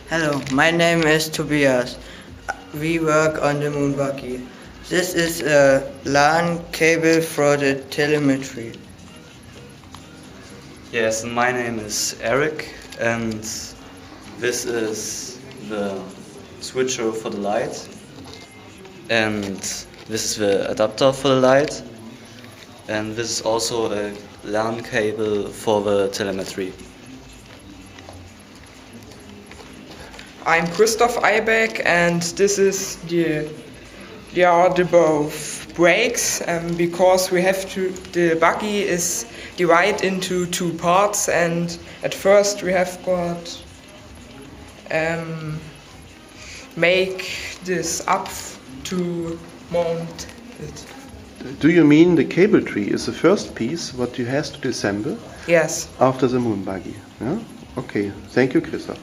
Hello, my name is Tobias. We work on the Moonbuggy. This is a LAN cable for the telemetry. Yes, my name is Erik, and this is the switcher for the light, and this is the adapter for the light, and this is also a LAN cable for the telemetry. I'm Christoph Eibeck, and this is the both brakes, because we have to. The buggy is divided into two parts, and at first we have got make this up to mount it. Do you mean the cable tree is the first piece what you have to disassemble Yes. after the Moonbuggy? Yeah? Okay, thank you, Christoph.